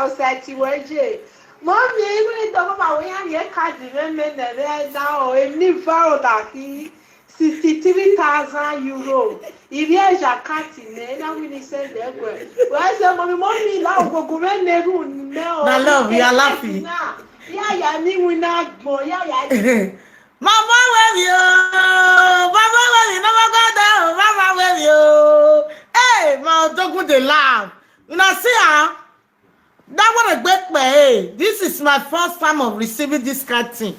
outside to wager. Mommy, even though my way and yet can't remember the now, a new vow that he 63,000 euro. If you are a cat in there, I will send them. Why say, mommy, love go go in the room. No, love, you are laughing. Yeah, we not go. Yeah. Mama, where you? Mama, where you? Never go down. Mama, where you? Hey, my dog with the laugh. You know, see her? That one a great way. This is my first time of receiving this kind of thing.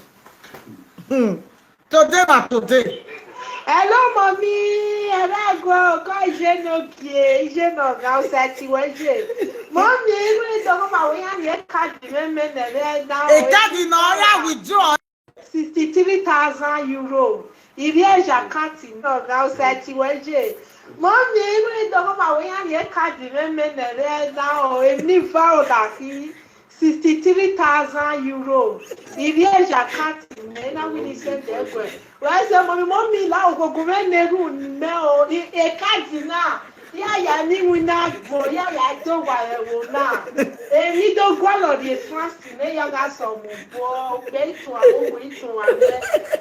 Today, not today. Hello, mommy. I go. Je no outside to wager. Mommy, even though my way and yet can't remember the now. A daddy, no, we draw. 63,000 euro. If you are a cat in outside to wager. Mommy, even though my way and yet can't remember the now, a new vow that he 63,000 euro. If you are a cat in there, I will send them. Why say, mommy, now go in the room. No, a cat now. Yeah, we not go. Yeah, I don't want to now. And you don't go on the trust in the young ass of wait to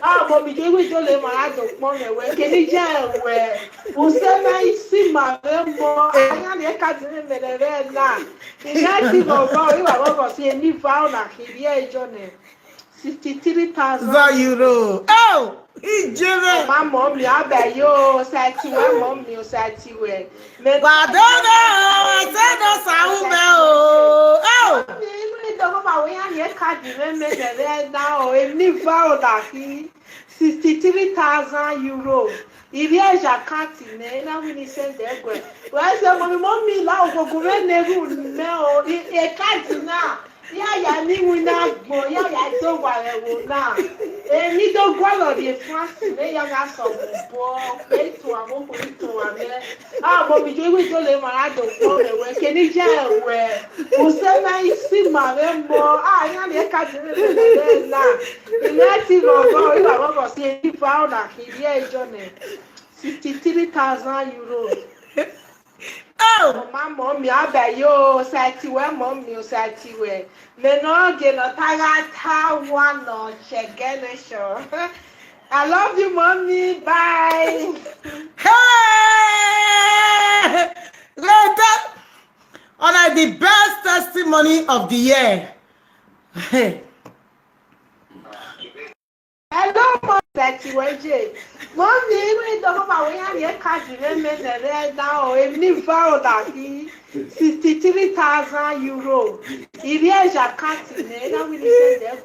ah, but we do let my dog money where can you jail where? Who said I see my member? I am the cat in the red now. In that thing of God, you are going to see a new found a here, Johnny. 63,000 euro. Oh! My mom, I bet you said to my mom, you said to her. But I said no sound. Oh! Even though my way and yet can't remember the red now, a new vow that he 63,000 euro. If you are a cat in there, I will send them. Why say, mommy, now go in the room. No, a cat now. Yeah, we not go. Yeah, I don't want to now. And you don't go on the France, they young ass of wait to a moment to a ah, but we do let my don't know where can you jail where? Who said I see my member? Ah, I am the cat now. The native of God, you are going to see he found a here, Johnny. 63,000 euros. Oh, my mom, I bet you said to where mom you said to where. Men no get no tagata one no check show. I love you, mommy. Bye. Hey! Later, on the best testimony of the year. Hey. Hello, mom. That you were Jay. Mommy, even though my way and yet can't remember the red now, a new vow that he 63,000 euro. If you are a cat in there, I will send them.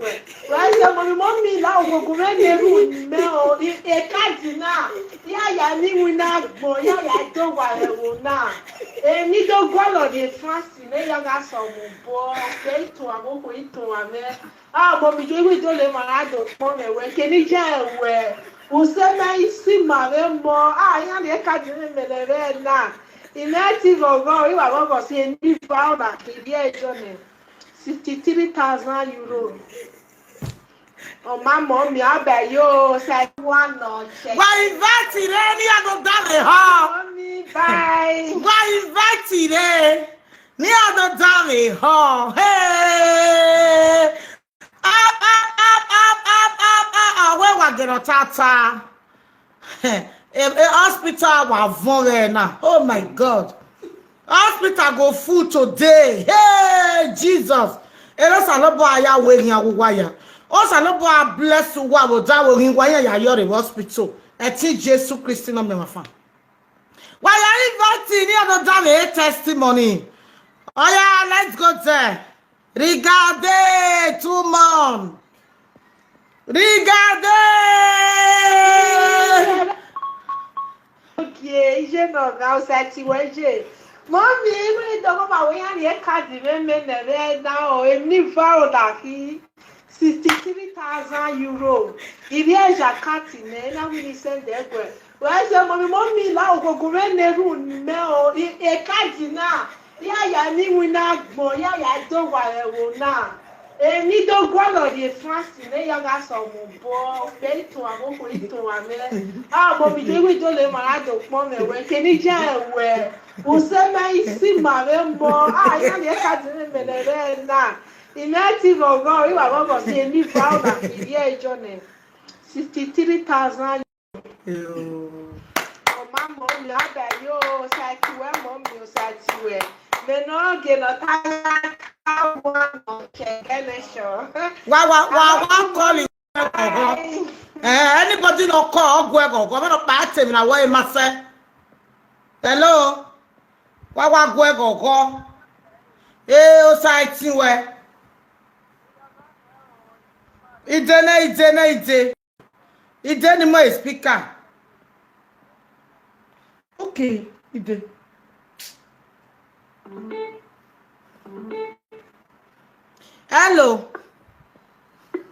Why say, mommy, now go in the room. No, a cat now. Yeah, we not go. Yeah, I don't want to now. And you don't go on the France in the young ass of boy. Wait to a moment to a man. Ah, but we do let my adult money where can you jail where? Who said I see my member? Ah, I am the cat in the red now. In native of God, you are going to see a new found a here, Johnny. 63,000 euro. Oh, my mom, I bet you said one no check. Why invite it? Any other dummy, huh? Mommy, bye. Why invite it? Any other dummy, huh? Hey! Up, where we get a tata? A hospital was vulnerable now. Oh my God. Hospital go full today. Hey, Jesus. Elo salobo aya wehin awuwaya. O salobo bless wa wo da wehin waya ya Iyore hospital. Eti Jesus Christ no me mafa. Why are you inviting any other damn testimony? Oh yeah, let's go there. Regardez tout le monde. Regardez. Okay, je know now that you were Jay. Mommy, even though my way and yet can't remember the red now, a new vow that he 63,000 euro. If you are a cat in there, I will send them. Why say, mommy, now go in the room. No, a cat now. Yeah, we not go. Yeah, I don't want to now. Ni do gwalo de France ne yanga so mo bo be to amo ko ito amele mo bi de we do le mara do pon me we ke ni ja we o se ma isi ma me mo ya le ka de me le re na inati go go we wa go se ni fa na fi ye jo ne 63,000 o ma mo mi aba yo sa ti we mo mi o sa ti we me no ge no ta Why calling? Anybody no call go I'm not part him na why must say hello why go o site we ide ni mo speaker okay ide hello.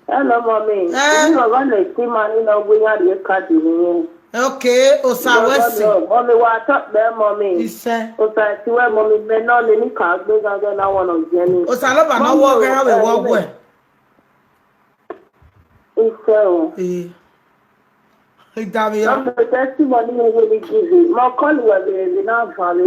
Hello, mommy. You are going to see money now. We are the card in okay, Osawesi. Mommy, what up there, mommy? He said, Osa, you are mommy. Men on any card, they are going to want to get me. Osaloba, no walk around with walk where? It's so. He damn you. I'm the testimony will be given. My colleague was in our family.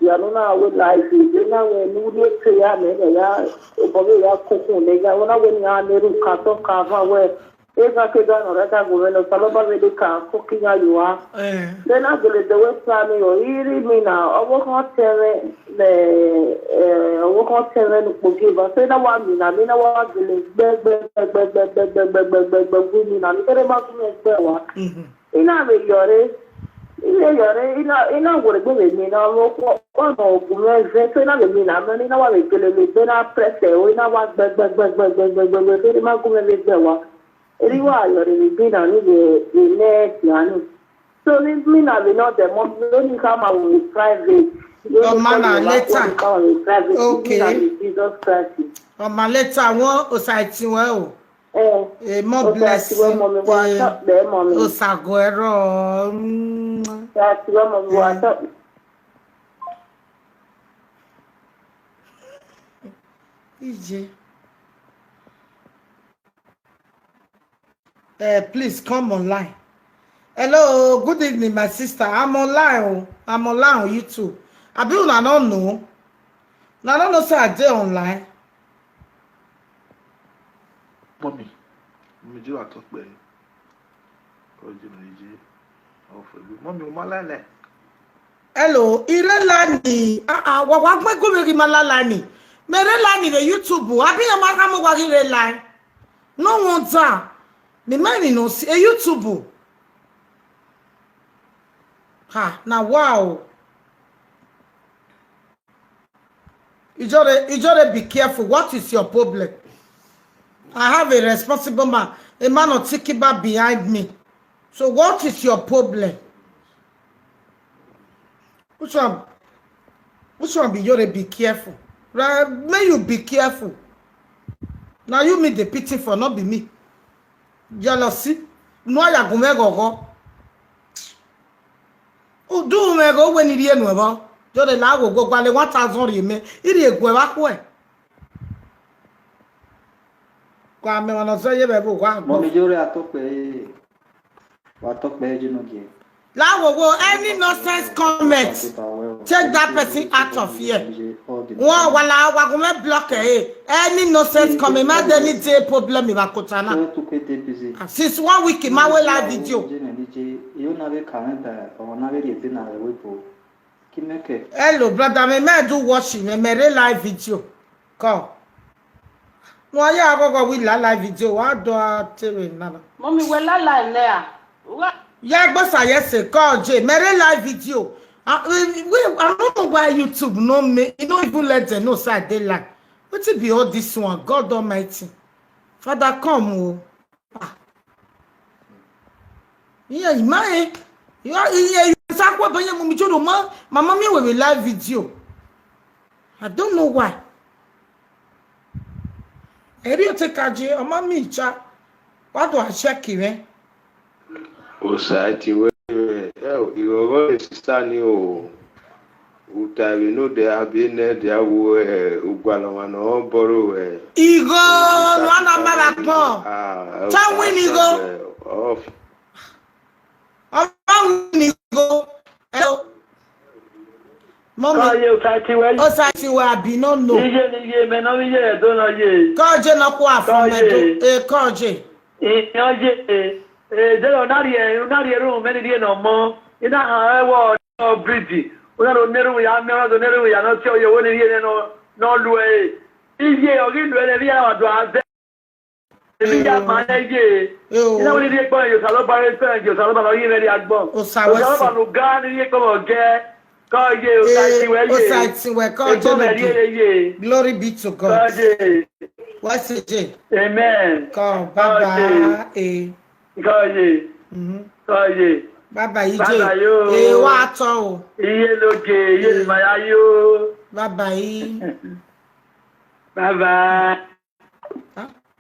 You don't know what life is. You know, when you get to your name, they are cooking. They are when you are little carton cover where if I could go on that woman of Salaba really can cooking you are. Then I believe the West Family or hearing me now. I work on telling the work on telling to give us. Say that one mean I mean I want to ina me Iyore ina wo gbe mi na lo ko no ogun me fe so ina me na me ina wa me gele me be na press o ina wa gbe ma gun me gbe wa eri wa Iyore mi bi na ni the next yani so me na be not the mom no come out with private oh man later okay Jesus Christ oh man later won osai we o more bless Osaguero that's what EJ please come online. Hello, good evening my sister. I'm online on YouTube. I be una don't know. Na don't know say I dey online. Mommy, me do I talk by Mommy, malale. Hello, Irelani. Wa gbe go me malalani. Me relani the YouTube. Abi ya maka mo wa relani. No wonder. Me man no see YouTube. Ha, now wow. You just be careful. What is your problem? I have a responsible man, a man of Tikiba behind me. So what is your problem? Which one be Iyore be careful? Right? May you be careful. Now you meet the pity for not be me. Jealousy. No ya go me go. O do me go when you no ba. Jo de la go gbale 1000 reme. Iri egwe ba ko e. Kwa me wana so ye be bo kwa. Mo mi Iyore atokpe. Wa tokpe jinu ge. Lawo any nonsense comment. Take that person out of here. One wala wa go me block any nonsense comment. Ma any day problem mi ba kotana. Since 1 week ma we live video. Hello brother, me do watching me live video. Come. No ya go we live video. Wa do tell na. Mommy we la there. What? Yeah, boss, I say call J. Mary live video. I don't know why YouTube know me. You don't even let them know side they like. What it be all this one? God Almighty. Father, come. Oh. Yeah, man. You are here. You say what? But you my mommy will live video. I don't know why. Eri take a J. Or mommy chat. What do I check here? Osati we Iyore sister ni o Utabi no de abine de awo ugwala no boro Igo lwana marapo. Cha win igo. Off. Win igo. Mommy. Osati we abi no no. Iye me no iye do no ye. Koje na kwa from medo. Koje. Oje de lo nari room me ni no mo. Ina ha ewo no bridge. Una no neru ya me no neru ya no ti oye wo ni ye no lu e. Iye ogi lu e bi ya do aze. Ebi ya ma ye. Ina wo ni ye gbo yo salo bare se yo salo ba lo ye me ri agbo. O salo ba no ga ni ye ko ge. Glory be to God. What's it? Amen. Come, Baba. Baba, you what? Baba.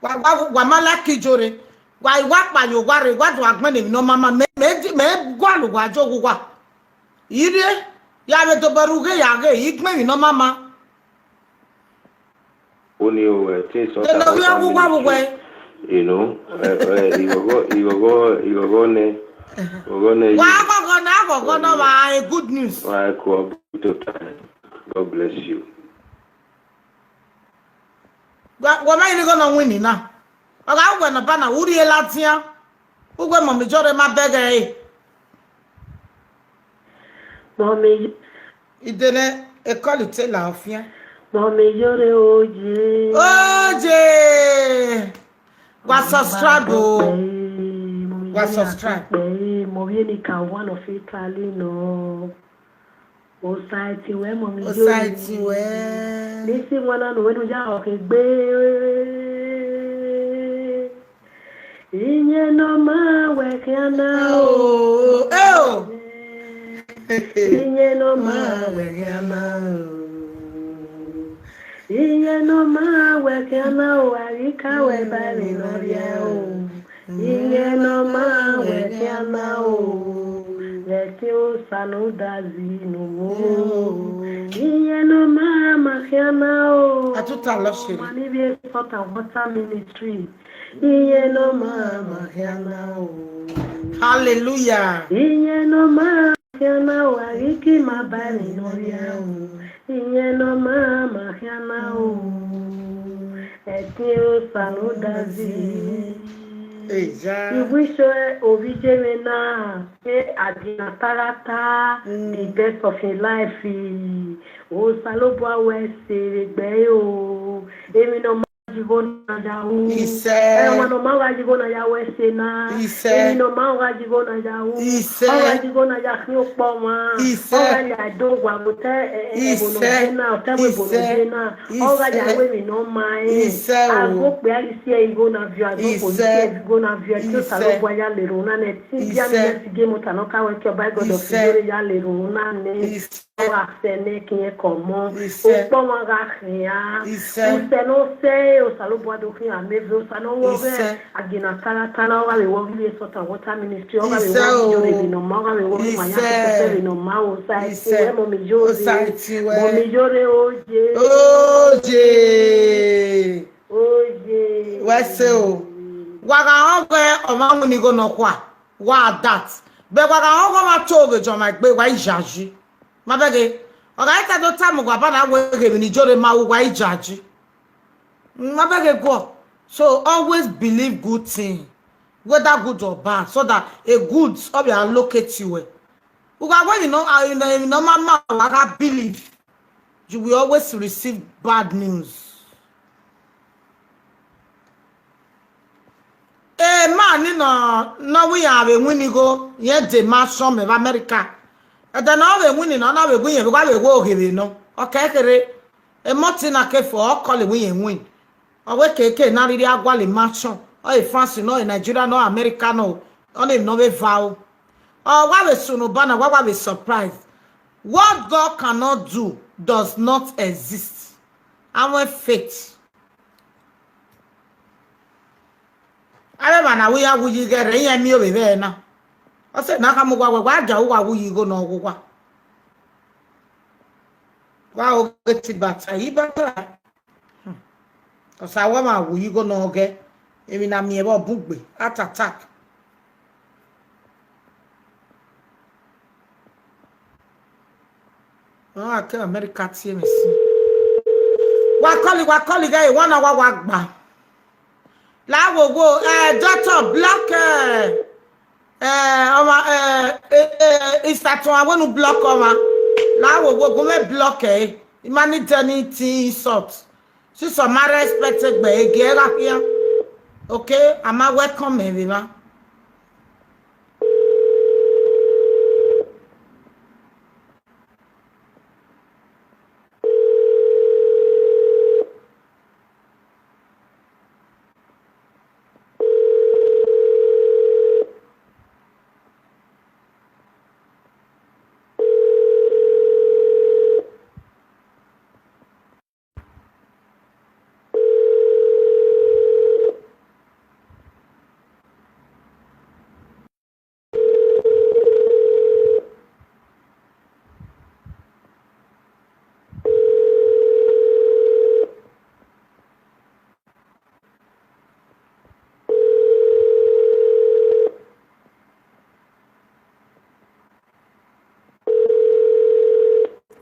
Wamala kijore. Why what by your worry? What do I mean? No, Mamma, me go wa. Iyore. Ya to baruge yage ikme no mama Oni o things not you know you go ne wa no ma good news God bless you wa ma ni go no win na oga ugwe no bana uri elatia ugwe mo mi jore ma bege Mommy, idene école te la ofia. Mommy, Iyore oje. Oje. Wa subscribe o. Wa subscribe. Mo vie ni ka one of Italy no. O site we Mommy Iyore. O site we. Nisi wana no we no ja o ke gbe. Inye no ma we kana o. Inye no ma we kana o arika we bari no ria o. Inye no ma we kana o. Leti o sanu dazi no mo. Inye no ma kana o. Atuta lo shiri. Mani bi sort of water ministry. Inye no ma kana o. Hallelujah. Inye no ma Kiana wariki mabani no ya Inye no mama kiana o Eti o sanu dazi Ibwisho obijere na Adina tarata The best of your life O salobwa wese Regbe o Emi no Jibona jahu wana mawa jibona ya wese na no mawa jibona jahu mawa jibona ya khiopo ma oga ya dogwa bote ebono jena otawe bono jena oga ya we no mai ago pe alisi e go na via go police go na via to salo boya le rona ne tibia mi sige motano ka we ke by God of Iyore ya le rona ne oga sene kin e komo o po ma ga khia o no se o salo boya do khia me o sano wo agina tala wa we wo we sort of water ministry o ga we wo Iyore no ma ga we wo ma ya se no ma o sai se mo mi Iyore oje wese o waga ogo o ma mu ni go no kwa wa that be waga ogo ma choge jo ma gbe wa ijaji ma bege o ga ita do tamu gwa bana we ge ni Iyore ma wa ijaji ma bege go. So always believe good thing, whether good or bad, so that a good will allocate you. When you know, mama, I believe you will always receive bad news. Man, no, we have a winning go. Yet the mass from America, and then all the winning, and all the winning, we go here, you know. Okay, a Martina came for all calling win. Owe keke na riri agwa le machon o France no Nigeria no America no only no we vow why we sunu bana why we surprised. What God cannot do does not exist. Our faith ale bana we ya wuyi gere yen mi obe be na o se na ka mu gwa gwa ja wo wa wuyi go no ogwa Wa o get bata yi bata. Osa wa ma wo yi go no oge. Emi na mi e bo bugbe at attack. Oh, I can't America tie me si. Wa call guy 1 hour wa gba. La wo go doctor block Instagram I want to block oma. La wo go me block humanity sort. Si so ma respected gbe ege ra here. Okay, am I welcome everyone?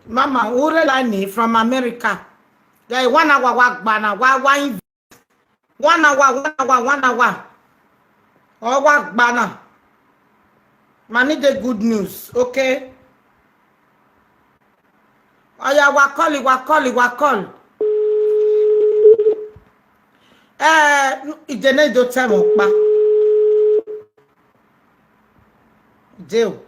Mama, ure line from America. Guy 1 hour wa gba na wa 1 hour. Oh wa gba na. Man need the good news, okay? Oh yeah, wa call. Ijene do time pa. Deal.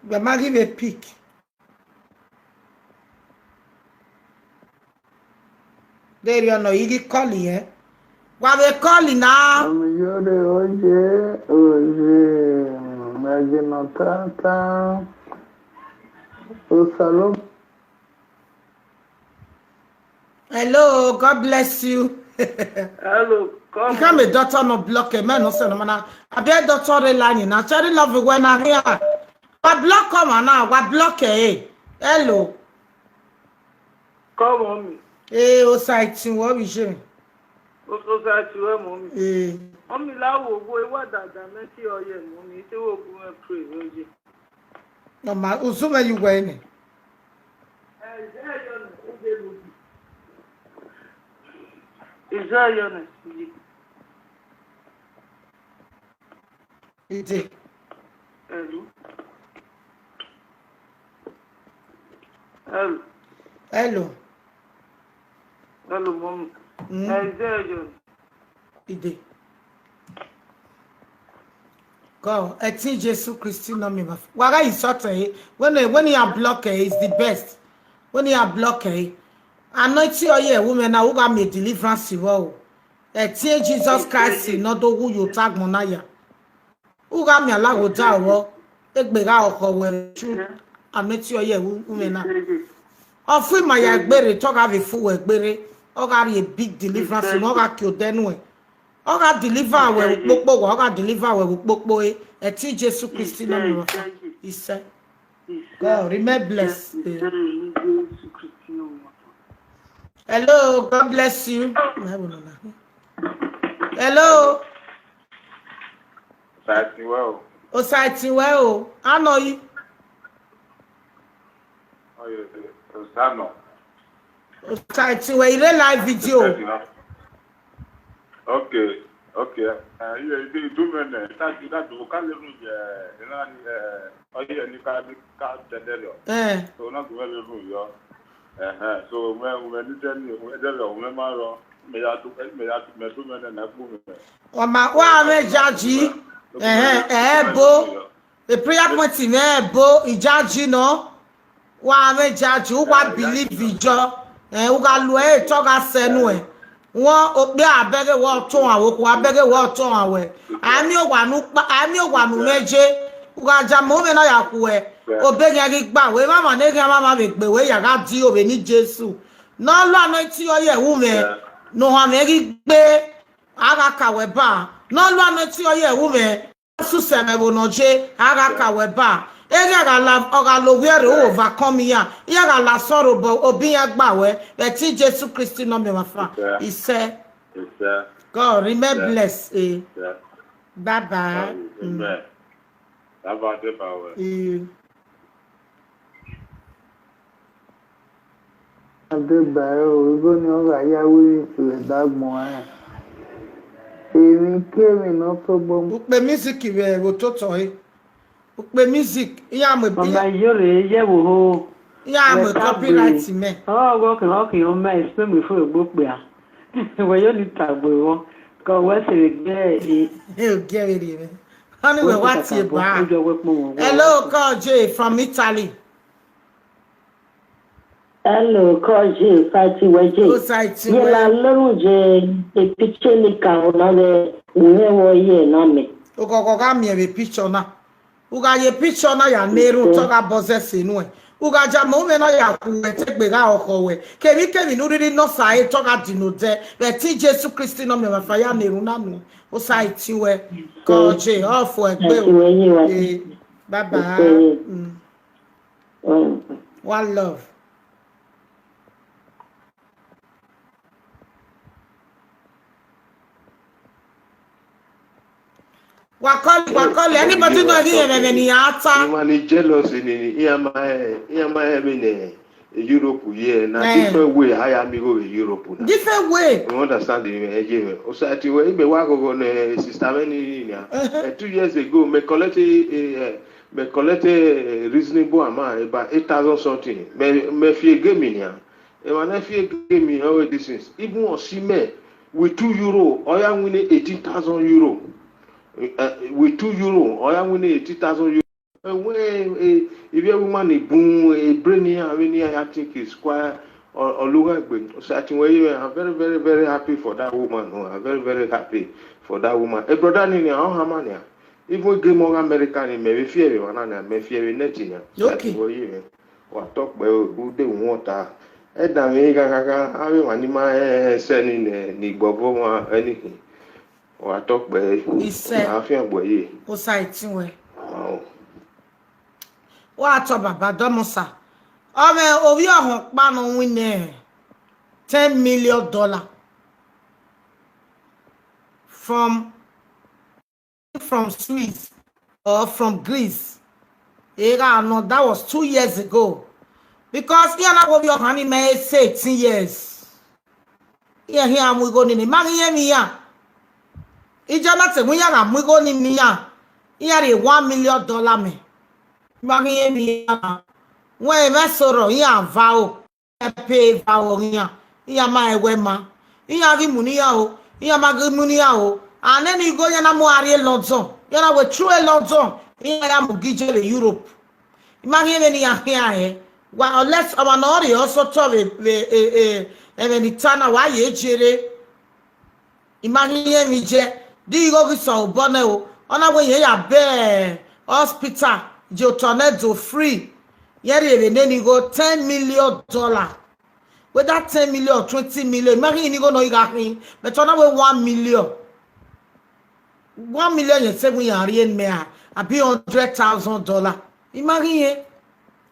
We might give a peek. There you know, you calling, eh? What we calling now? Iyore, Magino Tata, Osalo. Hello, God bless you. Hello, You can't be doctor no block a man, no son, man. I be doctor the line. I tell you love you when I hear. What block come on now? What block eh? Hello. Come on me. Eh, o site what we say? O sa ti we mo mi. Eh. Omi lawo go e wa dada me ti oye mo mi se wo gun e pray oje. No ma, usume you when? Israel Ide. Hello. Hello. Hello, mom. Israel. Ide. Go. Eti Jesus Christ no me. Waga is sorted. When you are blocked, is the best. When you are blocked, anointing oil woman na who got me deliverance wo. Eti Jesus Christ no do who you tag monaya. Who got me ala go da wo. Egbega oko we true. Anointing oil woman na. Ofu ma ya gbere talk have a full egbere. O got a big deliverance no got kill denwe. O got deliver we popo, o got deliver we popo e. Eti Jesus Christ no me. He said, God, remain blessed. Hello, God bless you. Hello. Sati well. O site well. I know you. Oh yeah, Osano. O site well. You live video. Okay. You do men. That do can live in you can tell. So not well room yo. So when you tell me whether me do men na boom. O ma wa me jaji. Bo. The prayer point in bo ijaji no. Wa me jaji who wa believe ijo. Who ga lo talk asenu won obi abege wo ton awo ko abege wo ton awe ami ogwanu meje ugaja mo me na yakuwe obege gi gba we mama ne ga mama be gbe we ya ga di obe ni Jesu no lo anu ti oye wu me no ha me gi gbe aga kawe ba no lo anu ti oye wu me su se me bo no je aga kawe ba ega ga la oga lo we re overcome ya ya ga la sorrow bo obi ya gba we be ti Jesu Christ no me wa fa he said God remain blessed bye bye amen aba de ba we Adébáyọ̀ òrùbó ni ọ̀rọ̀ ayáwó ìpìlẹ̀ dágbọ̀n ara. Èmi kémi náà tó gbọ́. Upe music we go to toy. Upe music iya mo Ọmọ Iyore yẹ̀wò o. Iya mo copyright me. Ọ̀gọ́ kìí ọmọ ẹ̀sìn mi fún ìgbópè à. Ìwọ yóò ní tàgbò wọn. Kọ̀ wọ́n sì lè gbé ẹ̀. He'll get it in. Honey, we what you buy? Hello, call J from Italy. Hello, Koji, Fati Weje. Yela loruje e picture ni ka ona le nwewo ye na me. Ugo ga mi e picture na. Uga ye picture na ya neru to ga possess inu e. Uga ja mo me na ya ku e te gbe ga oko we. Kemi nu riri no sai to ga dinu de. Be ti Jesu Christ no me ma fa ya neru na nu. O sai ti we. Koji off we gbe. Bye bye. One love. Wakoli anybody know any ni ata you are jealous in EMI in Europe here na different way I am go in Europe now different way you understand the society where be wa go na sister many 2 years ago me collect a reasonable amount about 8,000 something me fie game ya e wan fie game all these things even on cement with €2 oya win 18,000 euro. With €2, or I win 80,000 euro. If you woman a boom, a brainy, I think is quite or look at such way. I'm very, very, very happy for that woman. I'm very, very happy for that woman. A brother in your Hamania. If we give more American, maybe fear one and may fear netting. Okay. Or talk by who they want. Edda Mega, I will anima sending the Bobo anything. Or talk by he said, "O site we." What about Badomosa? Oh, we are man winning $10 million from Swiss or from Greece. No, that was 2 years ago. Because here now we are honey may say 18 years. Here we go in the man. Ijana te muya na mwigo ni miya. Iyari $1 million me. Magi miya. We mesoro iya vao. Pay vao iya. Iya ma ewe ma. Iya gi muniya o. Iya ma gi muniya o. Aneni go yana mo ari Lotto. Yana we true Lotto. Iya ya mo gije le Europe. Magi ni ya here. Wa unless our nori also to ni tana wa ye jere. Imagi mi je. Di go ki so bone o ona we ya be hospital je tornado free yeri ebe ne ni go $10 million with that 10 million 20 million imagine ni go no iga kin but ona we 1 million 1 million ye 7 ya rien me a be $100,000 imagine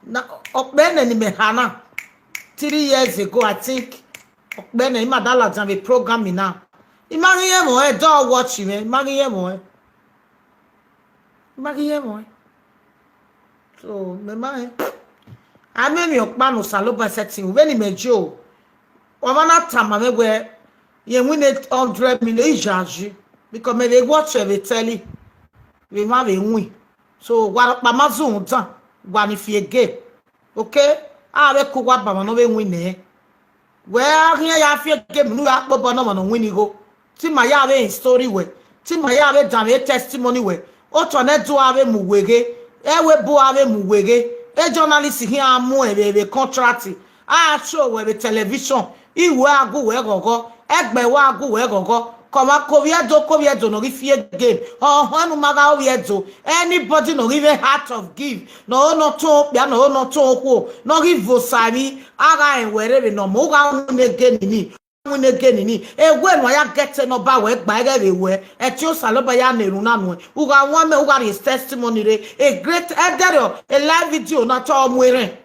na okbene ni me hana 3 years ago I think okbene imadala jan be programming now. Imagine mo don't watch me. Imagine mo. So me man. I me okpa no saloba setting. When me jo. O mana tama me we ye win 100 million charge because me dey watch every telly. We ma be win. So wa pa ma zo dan. Wa ni fie game. Okay? A be ko wa ba no be win eh. Where here ya fie game no ya po no no win go. Ti ma ya be story we ti ma ya be dan testimony we o to na do ave mu wege e we bo ave mu wege e journalist here amu e be contract a show we be television iwe agu we gogo egbe wa agu we gogo koma koviedo no rifie game oh hanu maga oviedo anybody no give heart of give no no to bia no to kwo no give vosari ara enwere no mo ga nwune ni egwe no ya get no ba we gba ere we eti o saloba ya neru nanu uga won me uga his testimony re a great edero a live video na to omwere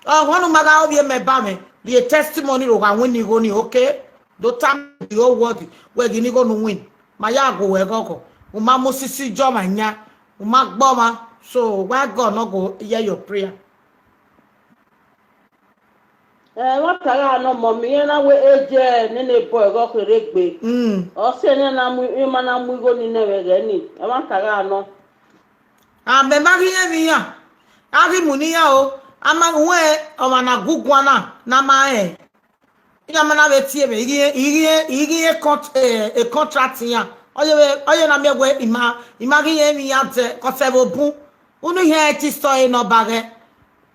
oh hanu maga ovie me ba me the testimony uga wini go ni okay do time the whole world where you go no win my ya go we go uma mosisi jo manya uma gboma so why God no go hear your prayer what I no mommy na we eje ni ne boy go keregbe o se ni na mu ima na mu go ni newe ge ni e ma tara no me mari emi ya ari muniya o ama we o mana gugwana na ma ina mana betie me igi contract ya oye na megwe imagi emi ya te kosebo bu unu he ti story no bage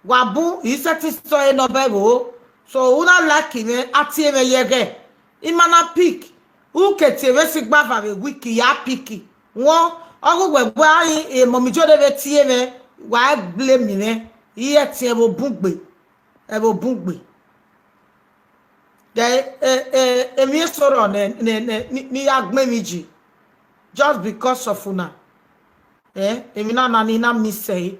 wabu ise ti story no bego so una lucky me atie me yege imana pick u kete we sigba fa be wiki ya piki won ogugbe ayi momijo de betie me wa blame me iye ti ebo bugbe emi soro ni agmemiji just because of una emi na ni na mi say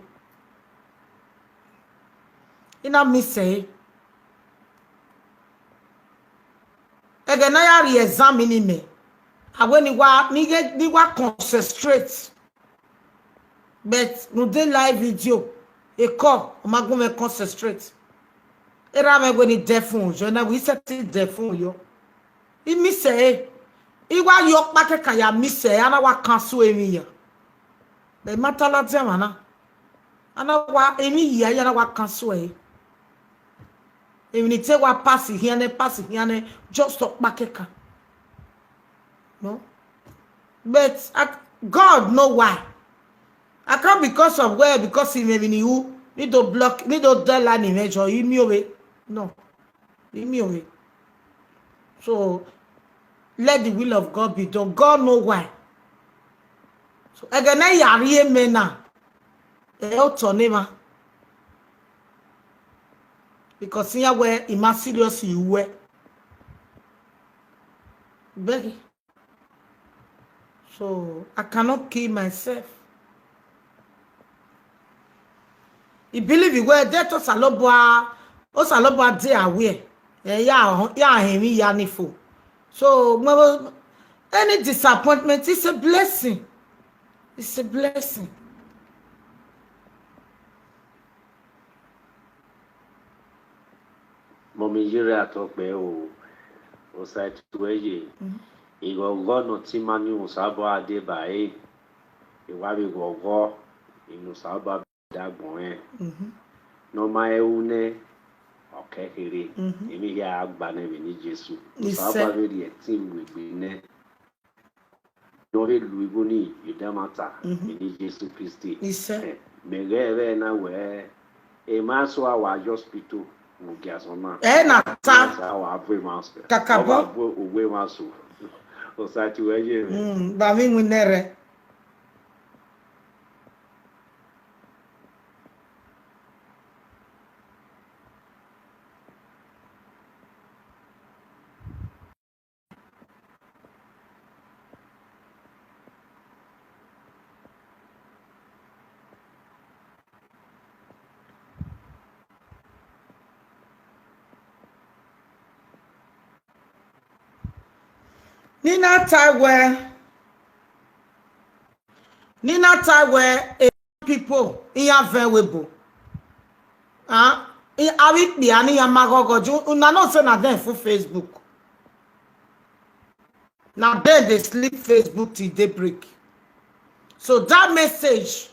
again na ya re-examine me awe ni wa concentrate but no dey live video e call o ma go me concentrate era me go ni defun jo na we set defun yo I mi say iwa yo pa ke kan ya mi say ana wa cancel emi ya be matala te mana ana wa emi ya ya na wa cancel e emi ni te wa pass here ne just to pa ke kan no but God know why I can't because of where because he maybe you need to block need to tell an image or you me away no leave me away so let the will of God be done. God know why so again na yari me na autonema because here where ima serious you were very so I cannot kill myself. I believe you were there to salobwa o salobwa dey aware ya hemi ya nifo so any disappointment is a blessing. It's a blessing. Mommy Iyore atokpe o site tueye igogo no timani usabo ade bae iwa bi gogo inu sabo dagbon no ma eune okekere emi ya agba na mi ni Jesu sabo be die team we ne no be luigo ni idamata mi ni Jesu Christi megere na we e maso awa hospital mugiasona na ta awa ave master kakabo uwe maso o site weje ba mi winere Nina Taiwe people in available. I will be any amagogo. Una no say na them for Facebook. Now then they sleep Facebook till they break. So that message,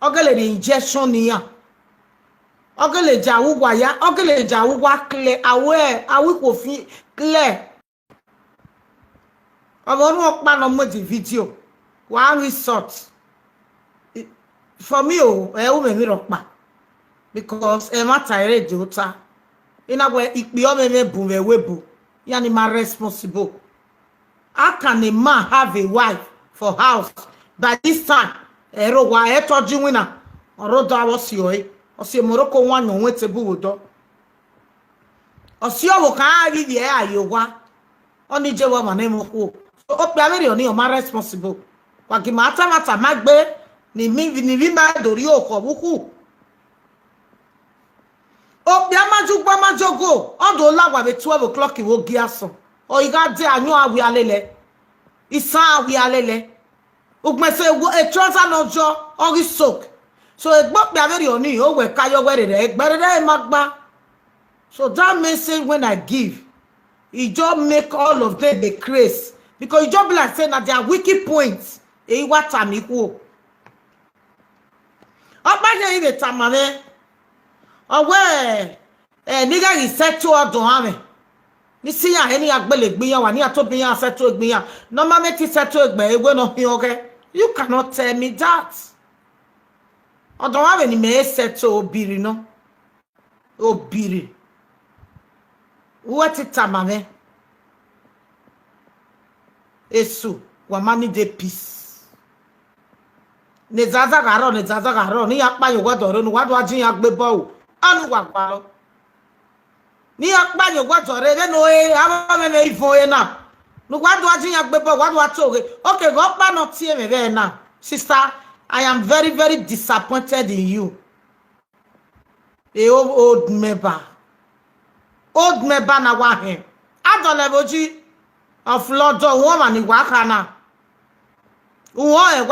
ogele the injection here. Ogele jawugwa ya, ogele jawugwa clear aware, awi ko fi clear. I want to plan on the video. One resort. For me, I will make it because I'm not tired. ina we ikpio me bu we webu yani ma responsible. How can a man have a wife for house by this time ero wa etoji wina orodo awosio osi moroko wan no wetebu wodo osi owo kan ari die ayowa oni jewo ma na emoko so o pe ameri oni o ma responsible kwa ki mata magbe ni mi ma dori oko buku o pe amaju gba majogo odo lawa be 12 o'clock wo gi aso o iga de anyo awi alele isa awi alele ugmese e trouser no jo ori soak so egbo pe ameri oni o we kayo were re egbere magba. So that means when I give, it just make all of them the craze. Because it just be like saying that there are wicked points. What time equal? Up by the time, or where nigga is set to a dohame. You see, any agbele be one year to be a set to me. No mamma set to a bay, when of okay. You cannot tell me that. I don't have any may set to obiri, no? Obiri. What it tamame? Esu, wamani de peace. Nezaza garo, ni akpa yo wadoro, no wadu ajin agbebo. Anu wagbalo. Ni akpa yo wadore, no aba me ifo na. No wadu ajin agbebo, wadu atoge. Okay, go pa no tie me ve na. Sister, I am very, very disappointed in you. A old member. Old member na wahe. Adoleboji of Lotto woman ni wakana. I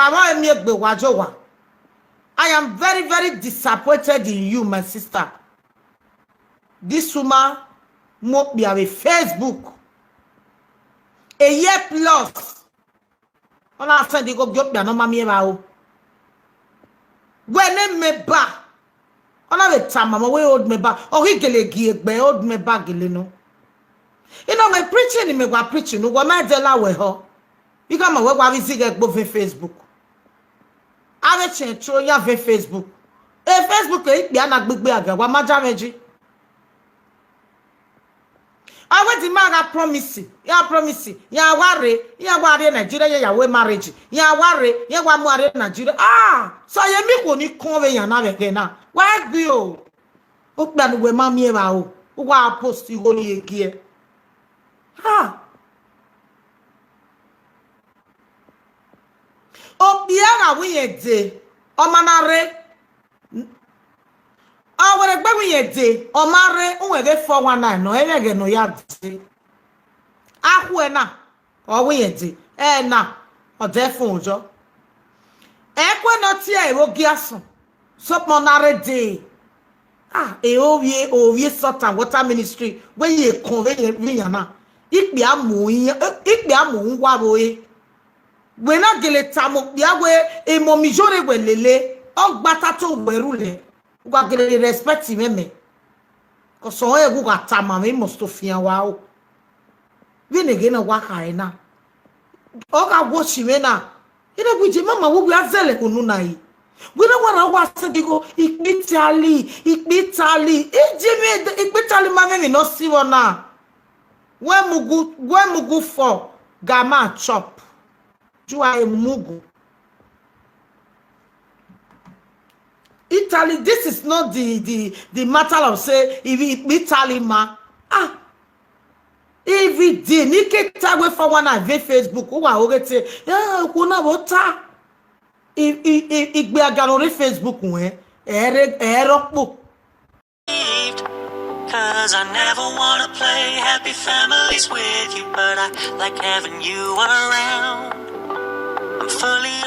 am very, very disappointed in you, my sister. This woman must be on Facebook. A year plus. On a said, you go get me no mammy about. When me ba. On a time, I'm away old me ba. Oh, he get by old me ba gilino. You know, my preaching in me was preaching. No, my dela we ho. You come away while we see get both Facebook. I will change through your Facebook. A Facebook be an big bag. What my damage? I went to marry promise. Ya promise. Ya worry. Ya worry Nigeria. Ya we marriage. Ya worry. Ya wa marry Nigeria. Ah, so you make when you come ya na again na. Why do you? Okpa no we mami e ba o. Wa post you go ni egie. Ha. Obiara we yede. Omanare. Awere gbe we yede. Omare unwege 419 no ewege no ya de. Ahu na. O we yede. Na. O de fun ojo. Ekwe no ti e wo giasun. So monare de. Ah, owie saltandwater ministry when ye convey yana. Ikpi amu ngwa boye. We na gele tamo bia we e momijore we lele ogbata to werule. Ugwa gele respect meme. Ko so e gu ga tama me must ofia wa o. We ne gena wa kai na. O ga wo chiwe na. Ina buje mama wo bi azele kunu na yi. We don't want to go Italy. Italy mame no see one now. When mugu for gama chop. You are a mugu. Italy, this is not the matter of say if Italy ma. Ah. Every day, Nike tag away for one at Facebook. Who are okay say, yeah, kuna wota. If be on Facebook, cause I never wanna play happy families with you, but I like having you around. I'm fully